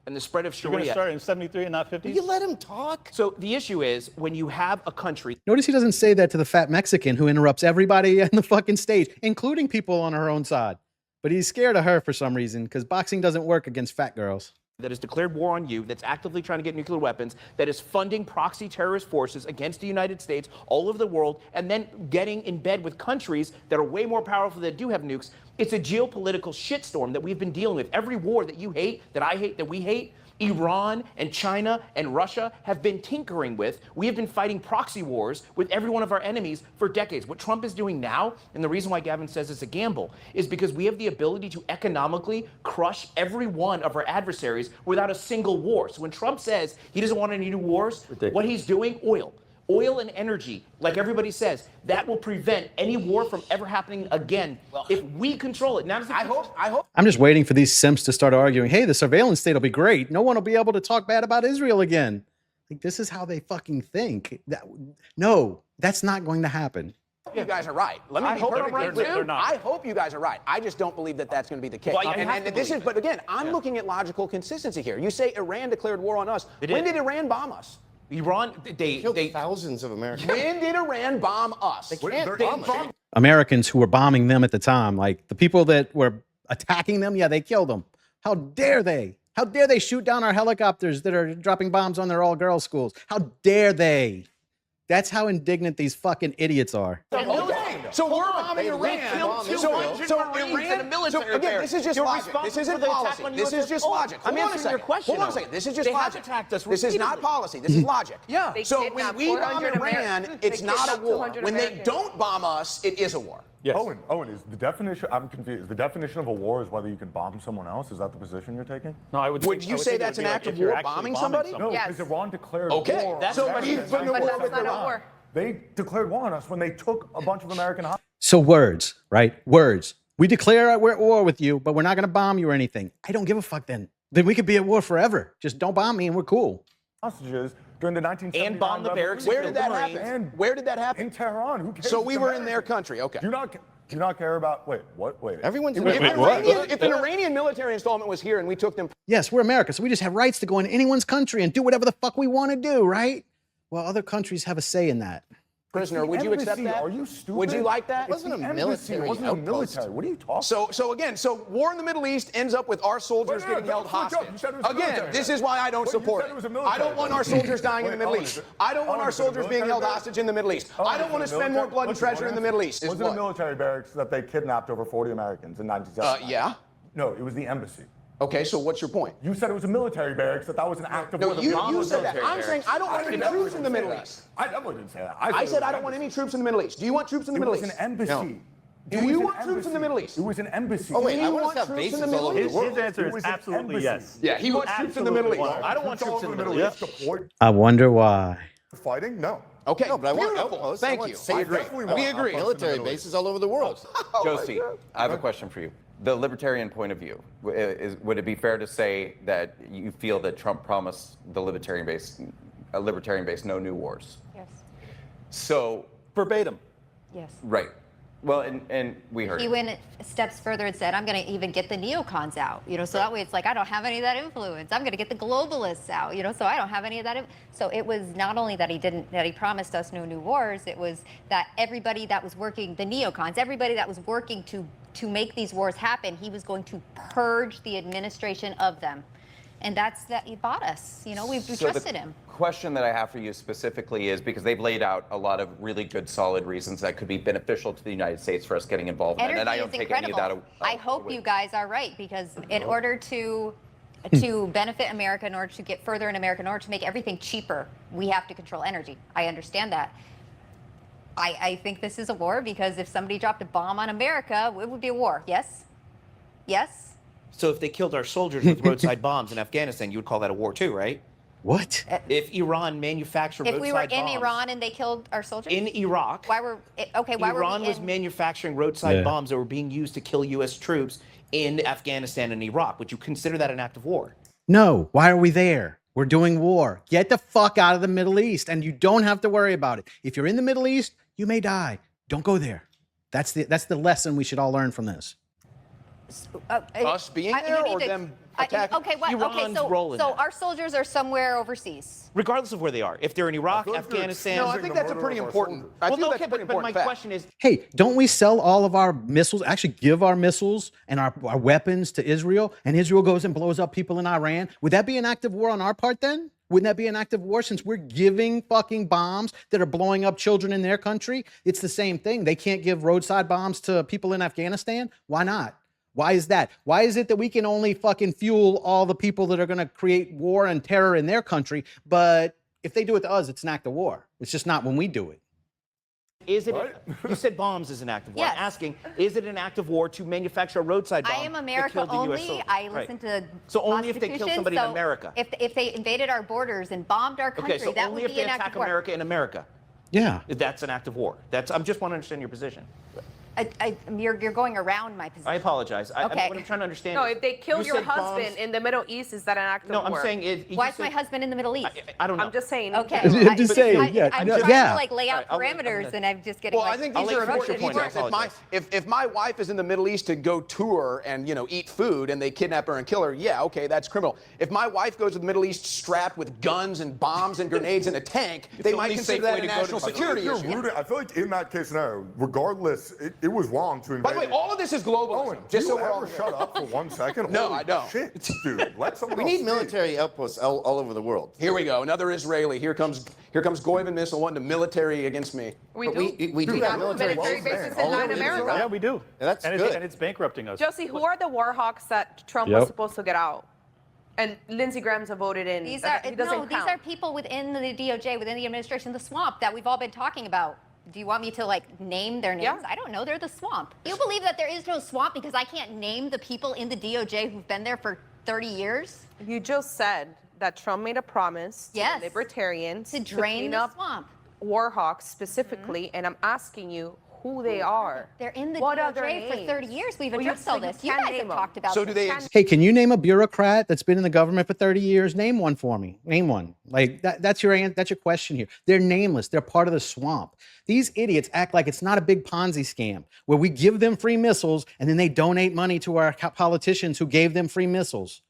and the spread of You're going to Sharia. start in 73 and not 50? Will you let him talk? So the issue is when you have a country. Notice he doesn't say that to the fat Mexican who interrupts everybody on the fucking stage, including people on her own side. But he's scared of her for some reason because boxing doesn't work against fat girls. That has declared war on you, that's actively trying to get nuclear weapons, that is funding proxy terrorist forces against the United States all over the world, and then getting in bed with countries that are way more powerful that do have nukes. It's a geopolitical shitstorm that we've been dealing with. Every war that you hate, that I hate, that we hate, Iran and China and Russia have been tinkering with. We have been fighting proxy wars with every one of our enemies for decades. What Trump is doing now, and the reason why Gavin says it's a gamble, is because we have the ability to economically crush every one of our adversaries without a single war. So when Trump says he doesn't want any new wars, what he's doing, oil and energy, like everybody says, that will prevent any war from ever happening again if we control it. Now, I hope. I'm just waiting for these simps to start arguing, hey, the surveillance state will be great. No one will be able to talk bad about Israel again. Like, this is how they fucking think. No, that's not going to happen. You guys are right. Let me be perfectly clear. I hope you guys are right. I just don't believe that that's going to be the case. Well, but again, I'm looking at logical consistency here. You say Iran declared war on us. When did Iran bomb us? Iran, they killed thousands of Americans. When did Iran bomb us? Americans who were bombing them at the time, like the people that were attacking them, yeah, they killed them. How dare they? How dare they shoot down our helicopters that are dropping bombs on their all-girls schools? How dare they? That's how indignant these fucking idiots are. So we're bombing Iran. So again, this is just logic. This isn't policy. This is just logic. I'm answering your question. Hold on a second. This is just logic. Us this is not policy. This is logic. Yeah. So when we bomb Iran, it's not a war. When they don't bomb us, it is a war. Yes. Owen, is the definition, I'm confused, the definition of a war is whether you can bomb someone else? Is that the position you're taking? No, I would. Would you say that's an act of war, bombing somebody? No, because Iran declared war. So we've been at war with Iran. They declared war on us when they took a bunch of American hostages. So words, right? Words. We declare we're at war with you, but we're not going to bomb you or anything. I don't give a fuck then. Then we could be at war forever. Just don't bomb me and we're cool. Hostages during the 1979 and bomb the barracks. Where did that happen? Where did that happen? In Tehran. Who cares? So we were in their country. Okay. Do you not care about? Wait, what? Wait. Everyone's if an Iranian military installment was here and we took them. Yes, we're America, so we just have rights to go in anyone's country and do whatever the fuck we want to do, right? Well, other countries have a say in that. Prisoner, would you accept that? Are you stupid? Would you like that? It wasn't a military. It wasn't a military. What are you talking? So again, war in the Middle East ends up with our soldiers getting held hostage. Again, this is why I don't support it. I don't want our soldiers dying in the Middle East. I don't want our soldiers being held hostage in the Middle East. I don't want to spend more blood and treasure in the Middle East. Was it a military barracks that they kidnapped over 40 Americans in 1970? Yeah. No, it was the embassy. Okay, so what's your point? You said it was a military barracks, that was an act of war. No, you said that. I'm saying I don't want any troops in the Middle East. I definitely didn't say that. I said I don't want any troops in the Middle East. Do you want troops in the Middle East? It was an embassy. Do you want troops in the Middle East? It was an embassy. Oh, wait, I want want to have troops bases in the all over Middle the world. His answer is absolutely yes. Yeah, he wants troops in the Middle East. I don't want troops in the Middle East. I wonder why. Fighting? No. Okay, No, but I want beautiful. outposts. Thank I want you. safe- We agree. Military bases all over the world. Josie, I have a question for you. The libertarian point of view, would it be fair to say that you feel that Trump promised the libertarian base no new wars? Yes. So, Verbatim. Yes. right. Well, and we heard He it. went steps further and said, I'm going to even get the neocons out, so that way it's like, I don't have any of that influence. I'm going to get the globalists out, so I don't have any of that. So it was not only that he promised us no new wars, it was that everybody that was working, the neocons, everybody that was working to make these wars happen, he was going to purge the administration of them. And that's that he bought us. We trusted him. The question that I have for you specifically is because they've laid out a lot of really good, solid reasons that could be beneficial to the United States for us getting involved in it. And I don't take any of that away. I hope you guys are right, because in order to benefit America, in order to get further in America, in order to make everything cheaper, we have to control energy. I understand that. I think this is a war because if somebody dropped a bomb on America, it would be a war. Yes? Yes? So if they killed our soldiers with roadside bombs in Afghanistan, you would call that a war too, right? What? If Iran manufactured roadside bombs. If we were in Iran and they killed our soldiers? In Iraq. Why were we Iran was in? manufacturing roadside bombs that were being used to kill U.S. troops in Afghanistan and Iraq. Would you consider that an act of war? No. Why are we there? We're doing war. Get the fuck out of the Middle East, and you don't have to worry about it. If you're in the Middle East, you may die. Don't go there. That's the lesson we should all learn from this. Us being there or them Iran's role in so that. our soldiers are somewhere overseas. Regardless of where they are. If they're in Iraq, feel like you're Afghanistan. No, I think that's a pretty important. I Well, think okay, that's a pretty but my important fact. question is, Hey, don't we sell all of our missiles, actually give our missiles and our weapons to Israel, and Israel goes and blows up people in Iran? Would that be an act of war on our part then? Wouldn't that be an act of war since we're giving fucking bombs that are blowing up children in their country? It's the same thing. They can't give roadside bombs to people in Afghanistan. Why not? Why is that? Why is it that we can only fucking fuel all the people that are going to create war and terror in their country, but if they do it to us, it's an act of war? It's just not when we do it. is it? You said bombs is an act of war. Yes. I'm asking, is it an act of war to manufacture a roadside bomb? I am that America killed the US only. soldier? I Right. listen to So only if they kill Constitution, somebody in so America. If they invaded our borders and bombed our country, Okay, so that only would if be they an act attack of war. America in America. Yeah. That's an act of war. I'm just want to understand your position. You're going around my position. I apologize. Okay. What I'm trying to understand No, is, if they kill you your said husband bombs- in the Middle East, is that an act of No, war? I'm saying Why is my husband in the Middle East? I don't know. I'm just saying. Okay. I'm just saying, yeah. I'm Yeah. trying Yeah. to like lay out All right, parameters, and I'm just getting. Well, like, I think I'll these let are you finish important your point. I details. apologize. If my wife is in the Middle East to go tour and eat food and they kidnap her and kill her, yeah, okay, that's criminal. If my wife goes to the Middle East strapped with guns and bombs and grenades in a tank, they the might only consider safe that way a to go to national the- security You're issue. rooting. I feel like in that case scenario, regardless, it was wrong to invade. By the way, all of this is globalism. Owen, just do so you we're all ever shut up for 1 second? No, Holy I don't. Shit, dude. Let someone We else need speak. military outposts all over the world. Here we go. Another Israeli. Here comes Goyven missile wanting to military against me. We But do. we do have have military military bases bases all in Latin over America. Israel. Yeah, we do. That's and good. It's bankrupting us. Josie, who are the war hawks that Trump Yep. was supposed to get out? And Lindsey Graham's voted in. These that are he doesn't no. These count. are people within the DOJ, within the administration, the swamp that we've all been talking about. Do you want me to like name their names? Yeah. I don't know. They're the swamp. You believe that there is no swamp because I can't name the people in the DOJ who've been there for 30 years You just said that Trump made a promise to Yes. the libertarians to drain clean the up swamp? war hawks specifically, and I'm asking you who they are. They're in the What are their DOJ for names? 30 years. We've Well, you addressed all said you this. You can't guys name have them. talked about So do this. they? Hey, can you name a bureaucrat that's been in the government for 30 years? Name one for me. Name one. Like that's your question here. They're nameless. They're part of the swamp. These idiots act like it's not a big Ponzi scam where we give them free missiles and then they donate money to our politicians who gave them free missiles.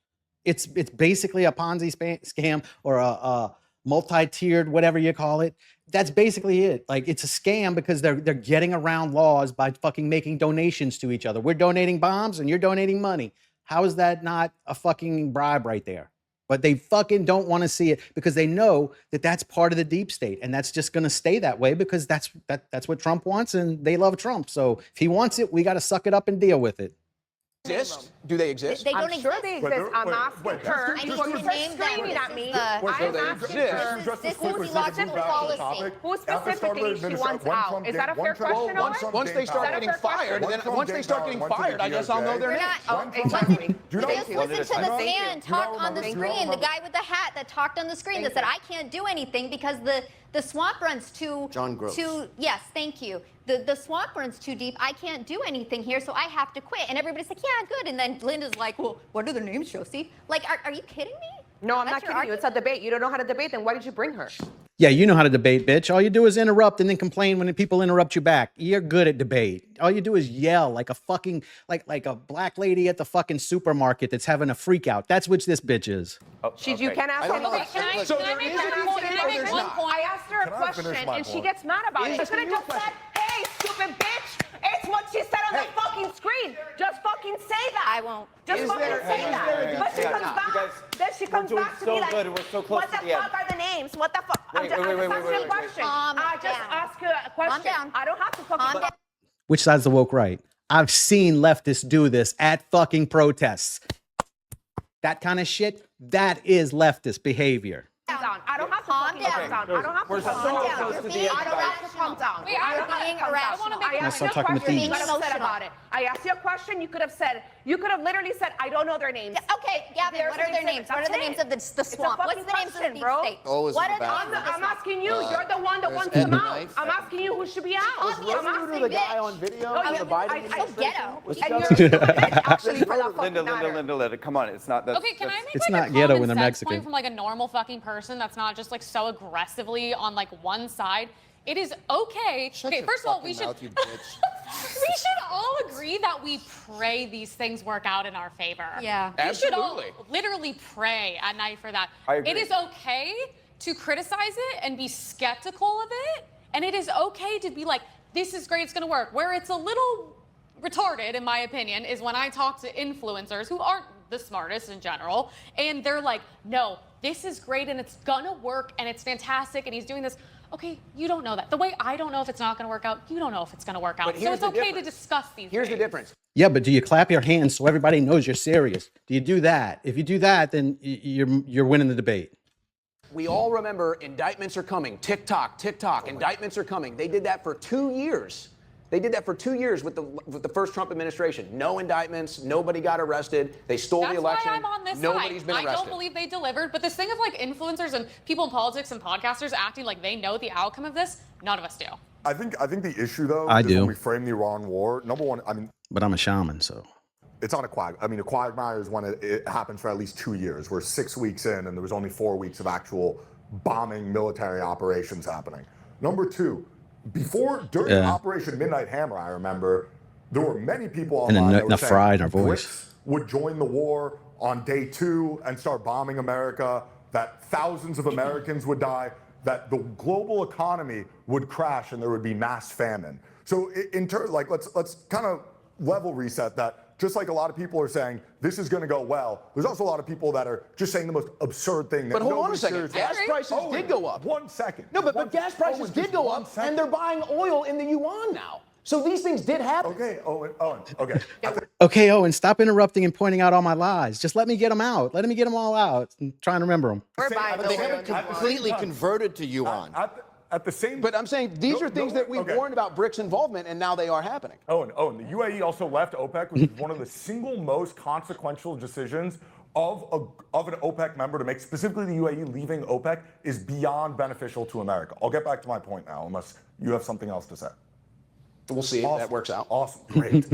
It's basically a Ponzi scam or a multi-tiered, whatever you call it. That's basically it. Like it's a scam because they're getting around laws by fucking making donations to each other. We're donating bombs and you're donating money. How is that not a fucking bribe right there? But they fucking don't want to see it because they know that that's part of the deep state and that's just going to stay that way because that's what Trump wants and they love Trump. So if he wants it, we got to suck it up and deal with it. Exist? Do they exist? They don't I'm sure exist. they Wait, exist. I'm wait, asking wait, her. I need You're to name them. screaming This at me. is the- I'm do they asking exist? her. Just This as quick is as we logical can move back to the policy. topic. Who After starting specifically to she administer- wants one out? Trump Is that a gained- fair one Trump- question, one Owen? Trump Once they gained start power. getting Is that a fair fired, One then Trump once they gained start power, getting went to the fired, I guess I'll know their DOJ. names. Oh, One Trump exactly. gained- Do you know- Just One listen at a to time. the Thank you. man Do you talk not on the remember- screen, the guy with the hat that talked on the screen that said, I can't do anything because the swamp runs too... John Gross. Yes, thank you. The swamp runs too deep. I can't do anything here, so I have to quit. And everybody's like, yeah, good. And then Linda's like, well, what are their names, Josie? Like, are you kidding me? No, I'm That's not your kidding you. It's a debate. You don't know how to debate, then why did you bring her? Yeah, you know how to debate, bitch. All you do is interrupt and then complain when people interrupt you back. You're good at debate. All you do is yell like a fucking like a black lady at the fucking supermarket that's having a freak out. That's which this bitch is. You can't ask don't any know. questions. So there is an exist or there's not? I asked her a Can I question finish my and she point? gets mad about it. Is She could have it your just said, hey, stupid bitch. It's what she said on the fucking screen. Just fucking say that. I won't. Just Is fucking there- say is that. there a But she debate? comes You back. guys, Then she comes doing back to so me like, good. We're so close what the to the end. fuck are the names? What the fuck? I'm Wait, just wait, wait, asking wait, a wait. question. Calm I just down. ask you a question. down. I don't have to fucking... Calm down. Which side's the woke right? I've seen leftists do this at fucking protests. That kind of shit, that is leftist behavior. down. I don't have to Calm fucking down. calm down. I don't have to We're calm so down. close to the Being end, I don't guys. have to calm down. Wait, I you're don't have being to calm down. irrational. I asked you start a talking to question. You thieves. could have said Emotional. about it. I asked you a question. You could have said. You could have literally said, I don't know their names. Okay, Gavin, There's what are their an names? What are the names of the swamp? What's the names of the question, deep bro. state? Always What in are the the bathroom. names of the I'm swamp? asking you. You're the one that there's wants Ed them the out. Knife. I'm asking you who should be out. Obviously, I'm asking the guy bitch. on video Oh, in yeah, the Biden I- administration? So ghetto. And you're a stupid bitch, actually, for that fucking Linda, matter. Linda, come on. It's not that. Okay, can I make It's like not a ghetto common when they're sense Mexican. point from like a normal fucking person that's not just like so aggressively on like one side? It is okay. Shut okay, your first of all, fucking we should mouth, you bitch. we should all agree agree that we pray these things work out in our favor. Yeah. We should all Absolutely. literally pray at night for that. I agree. It is okay to criticize it and be skeptical of it. And it is okay to be like, this is great, it's gonna work. Where it's a little retarded, in my opinion, is when I talk to influencers who aren't the smartest in general, and they're like, no, this is great and it's gonna work and it's fantastic and he's doing this. Okay, you don't know that. The way I don't know if it's not gonna work out, you don't know if it's gonna work out. But So here's it's the okay to difference. discuss these Here's the things. difference. Yeah, but do you clap your hands so everybody knows you're serious? Do you do that? If you do that, then you're winning the debate. We all remember indictments are coming. Tick tock, indictments are coming. They did that for 2 years. They did that for 2 years with the first Trump administration. No indictments, nobody got arrested. They stole the election. That's why I'm on this Nobody's side. been arrested. I don't believe they delivered. But this thing of like influencers and people in politics and podcasters acting like they know the outcome of this, none of us do. I think the issue though I is do. when we frame the Iran war. Number one, I mean, But I'm a shaman, so. it's on a a quagmire is when it happens for at least 2 years. We're 6 weeks in, and there was only 4 weeks of actual bombing military operations happening. Number two, during Operation Midnight Hammer, I remember there were many people And online that were enough saying fry in our voice. Brits would join the war on day 2 and start bombing America, that thousands of Americans would die, that the global economy would crash and there would be mass famine. So let's kind of level reset that. Just like a lot of people are saying this is going to go well, there's also a lot of people that are just saying the most absurd thing. But hold on a second. Gas prices did go up. 1 second. No, but gas prices did go up, and they're buying oil in the yuan now. So these things did happen. Okay, Owen, okay. Okay, Owen, stop interrupting and pointing out all my lies. Just let me get them out. Let me get them all out and try and remember them. We're buying But they haven't completely converted to yuan. At the same, But I'm saying these are things that we okay. warned about BRICS involvement, and now they are happening. Owen, the UAE also left OPEC, which is one of the single most consequential decisions of an OPEC member to make. Specifically, the UAE leaving OPEC is beyond beneficial to America. I'll get back to my point now, unless you have something else to say. We'll see if that works out. Awesome, great.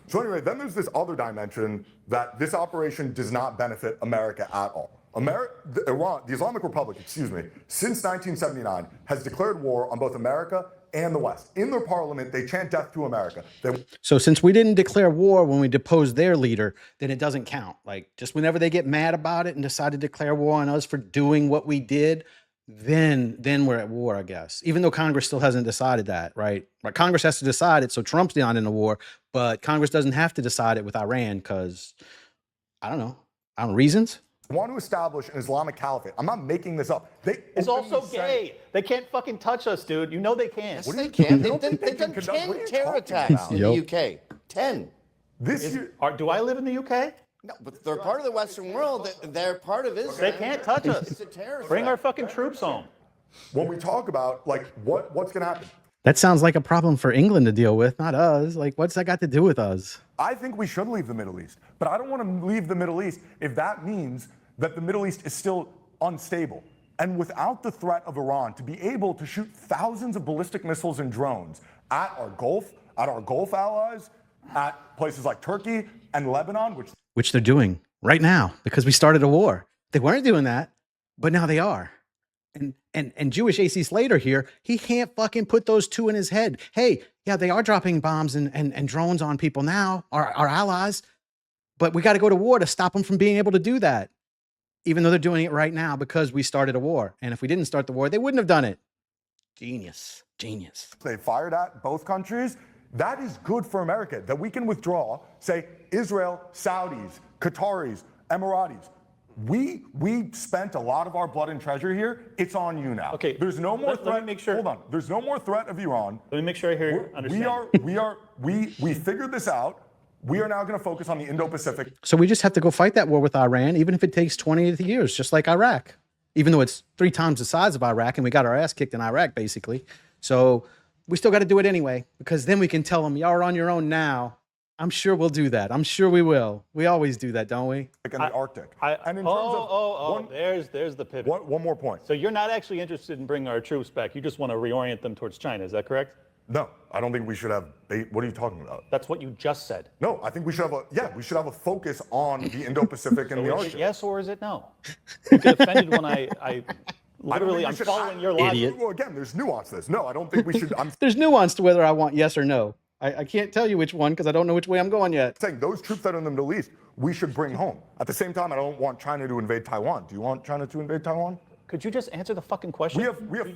So anyway, then there's this other dimension that this operation does not benefit America at all. The Islamic Republic, since 1979, has declared war on both America and the West. In their parliament, they chant death to America. So since we didn't declare war when we deposed their leader, then it doesn't count. Like, just whenever they get mad about it and decide to declare war on us for doing what we did, then we're at war, I guess. Even though Congress still hasn't decided that, right? But Congress has to decide it, so Trump's not in the war. But Congress doesn't have to decide it with Iran because, I don't know, reasons. want to establish an Islamic caliphate. I'm not making this up. It's also gay. They can't fucking touch us, dude. You know they can't. Yes, they can. They've done 10 terror attacks in the UK. 10. This year. Do I live in the UK? No, but they're part of the Western world. They're part of Israel. They can't touch us. It's a terrorist Bring our threat. fucking troops home. When we talk about like what's going to happen, That sounds like a problem for England to deal with, not us. Like, what's that got to do with us? I think we should leave the Middle East, but I don't want to leave the Middle East if that means that the Middle East is still unstable. And without the threat of Iran to be able to shoot thousands of ballistic missiles and drones at our Gulf allies, at places like Turkey and Lebanon, Which they're doing right now because we started a war. They weren't doing that, but now they are. And Jewish AC Slater here, he can't fucking put those two in his head. Hey, yeah, they are dropping bombs and drones on people now, our allies, but we got to go to war to stop them from being able to do that, even though they're doing it right now because we started a war. And if we didn't start the war, they wouldn't have done it. Genius. they fired at both countries. That is good for America, that we can withdraw, say, Israel, Saudis, Qataris, Emiratis. We spent a lot of our blood and treasure here. It's on you now. Okay. There's no more threat. Let me make sure. Hold on. There's no more threat of Iran. Let me make sure I hear understand. We figured this out. We are now going to focus on the Indo-Pacific. So we just have to go fight that war with Iran, even if it takes 20 years, just like Iraq, even though it's 3 times the size of Iraq and we got our ass kicked in Iraq, basically. So we still got to do it anyway, because then we can tell them, y'all are on your own now. I'm sure we'll do that. I'm sure we will. We always do that, don't we? In the Arctic. And in There's the pivot. One more point. So you're not actually interested in bringing our troops back. You just want to reorient them towards China. Is that correct? No, I don't think we should have. What are you talking about? That's what you just said. No, I think we should have a focus on the Indo-Pacific and the Is Arctic. it yes or is it no? You get offended when I literally, I'm following your logic. Well, again, there's nuance to this. No, I don't think we should. There's nuance to whether I want yes or no. I can't tell you which one because I don't know which way I'm going yet. Saying those troops that are in the Middle East, we should bring home. At the same time, I don't want China to invade Taiwan. Do you want China to invade Taiwan? Could you just answer the fucking question? We have